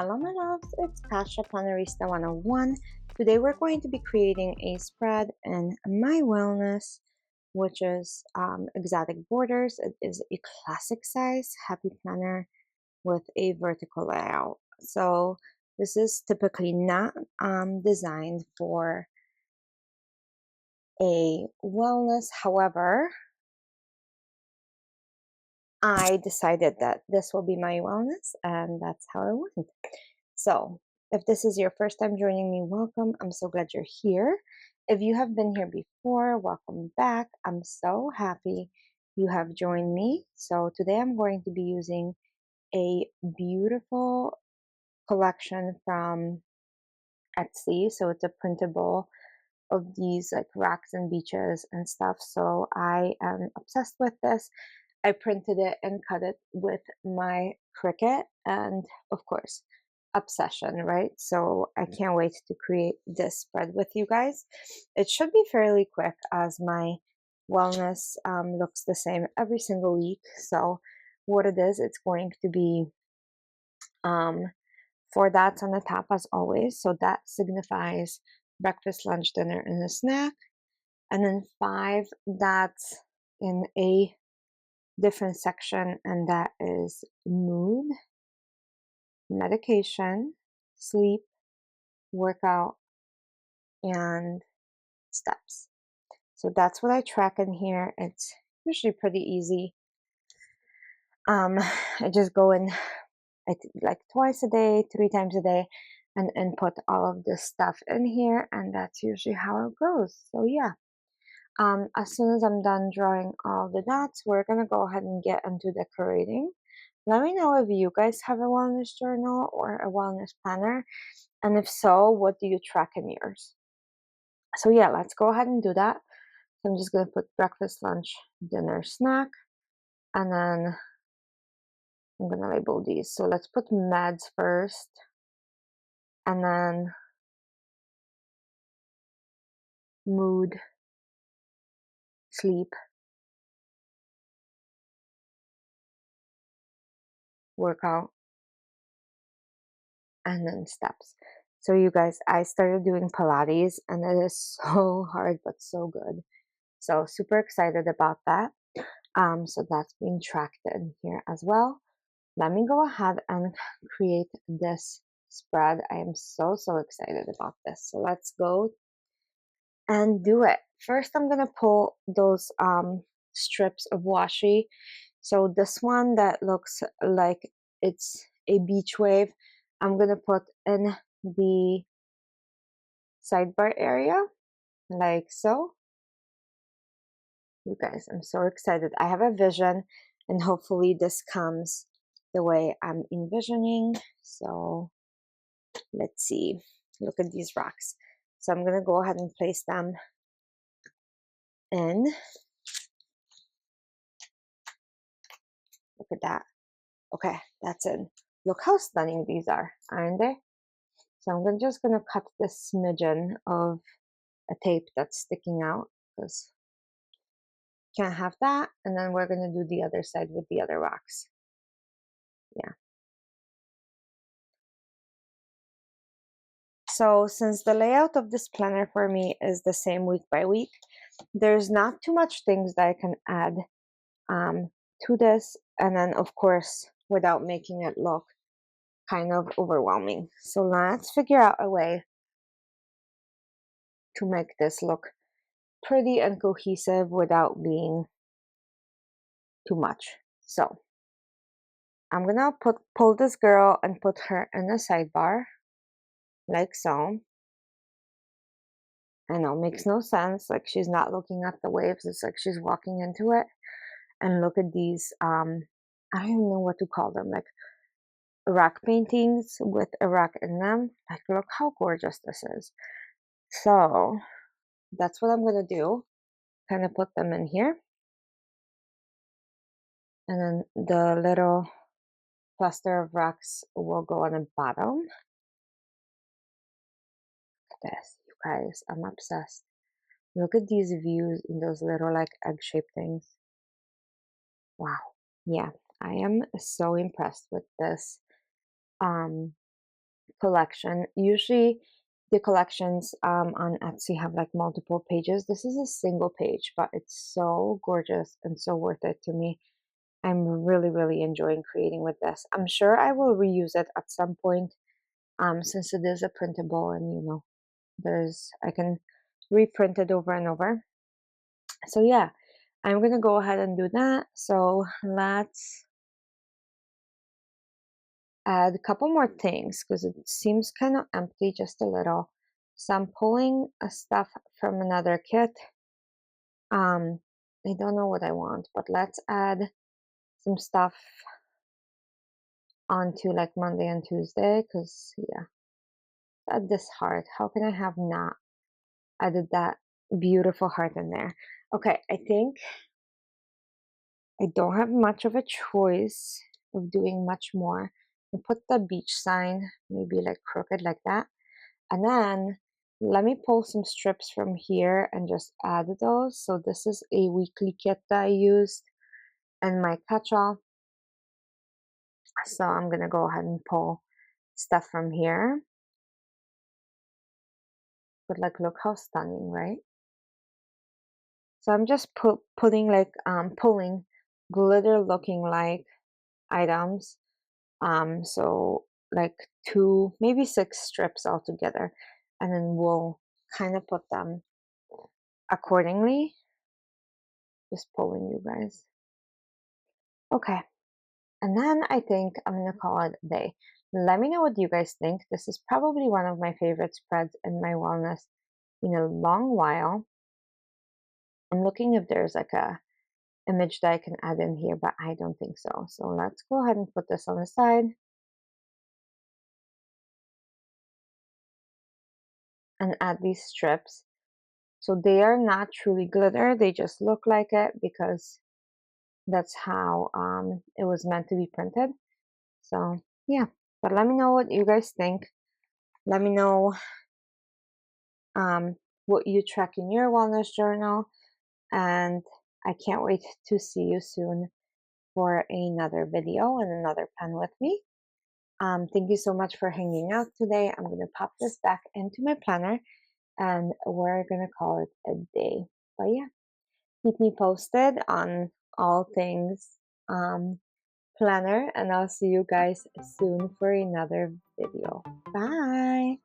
Hello my loves, it's Pasha Plannerista 101. Today we're going to be creating a spread in my wellness, which is exotic borders. It is a classic size happy planner with a vertical layout. So this is typically not designed for a wellness. However, I decided that this will be my wellness and that's how I went. So, if this is your first time joining me, welcome. I'm so glad you're here. If you have been here before, welcome back. I'm so happy you have joined me. So, today I'm going to be using a beautiful collection from Etsy. So, it's a printable of these like racks and beaches and stuff. So, I am obsessed with this. I printed it and cut it with my Cricut and, of course, obsession, right? So I can't wait to create this spread with you guys. It should be fairly quick as my wellness looks the same every single week. So what it is, it's going to be um, 4 dots on the top as always. So that signifies breakfast, lunch, dinner, and a snack. And then 5 dots in a different section, and that is mood, medication, sleep, workout, and steps. So that's what I track in here. It's usually pretty easy. I just go in like twice a day, 3 times a day, and input all of this stuff in here, and that's usually how it goes. So yeah. As soon as I'm done drawing all the dots, we're gonna go ahead and get into decorating. Let me know if you guys have a wellness journal or a wellness planner, and if so, what do you track in yours? So yeah, let's go ahead and do that. So I'm just gonna put breakfast, lunch, dinner, snack, and then I'm gonna label these. So let's put meds first, and then mood, sleep, workout, and then steps. So you guys, I started doing Pilates and it is so hard but so good. So super excited about that. So that's being tracked in here as well. Let me go ahead and create this spread. I am so excited about this. So let's go and do it. First, I'm gonna pull those strips of washi. So this one that looks like it's a beach wave, I'm gonna put in the sidebar area like so. You guys, I'm so excited. I have a vision and hopefully this comes the way I'm envisioning. So let's see. Look at these rocks. So I'm gonna go ahead and place them in. Look at that. Okay, that's it. Look how stunning these are, aren't they? So I'm just gonna cut this smidgen of a tape that's sticking out because can't have that. And then we're gonna do the other side with the other rocks. Yeah. So since the layout of this planner for me is the same week by week, there's not too much things that I can add to this. And then of course, without making it look kind of overwhelming. So let's figure out a way to make this look pretty and cohesive without being too much. So I'm gonna pull this girl and put her in a sidebar like so. I know, makes no sense. Like she's not looking at the waves. It's like she's walking into it. And look at these, I don't even know what to call them, like rock paintings with a rock in them. Like, look how gorgeous this is. So that's what I'm gonna do. Kind of put them in here. And then the little cluster of rocks will go on the bottom. Look at this, you guys, I'm obsessed. Look at these views in those little like egg-shaped things. Wow. Yeah, I am so impressed with this collection. Usually the collections on Etsy have like multiple pages. This is a single page, but it's so gorgeous and so worth it to me. I'm really, really enjoying creating with this. I'm sure I will reuse it at some point, since it is a printable and I can reprint it over and over. So yeah, I'm gonna go ahead and do that. So let's add a couple more things because it seems kind of empty just a little. So I'm pulling stuff from another kit. I don't know what I want, but let's add some stuff onto like Monday and Tuesday because yeah, add this heart. How can I have not added that beautiful heart in there? Okay, I think I don't have much of a choice of doing much more. I'll put the beach sign maybe like crooked like that. And then let me pull some strips from here and just add those. So this is a weekly kit that I used and my catch-all. So I'm gonna go ahead and pull stuff from here. But like, look how stunning, right? So I'm just putting like pulling glitter looking like items. So like two, maybe six strips altogether, and then we'll kind of put them accordingly. Just pulling, you guys. Okay, and then I think I'm gonna call it a day. Let me know what you guys think. This is probably one of my favorite spreads in my wellness in a long while. I'm looking if there's like a image that I can add in here, but I don't think so. So let's go ahead and put this on the side and add these strips. So they are not truly glitter, they just look like it because that's how it was meant to be printed. So yeah, but let me know what you guys think. Let me know um, what you track in your wellness journal, and I can't wait to see you soon for another video and another pen with me. Thank you so much for hanging out today. I'm going to pop this back into my planner and we're going to call it a day. But yeah, keep me posted on all things planner, and I'll see you guys soon for another video. Bye.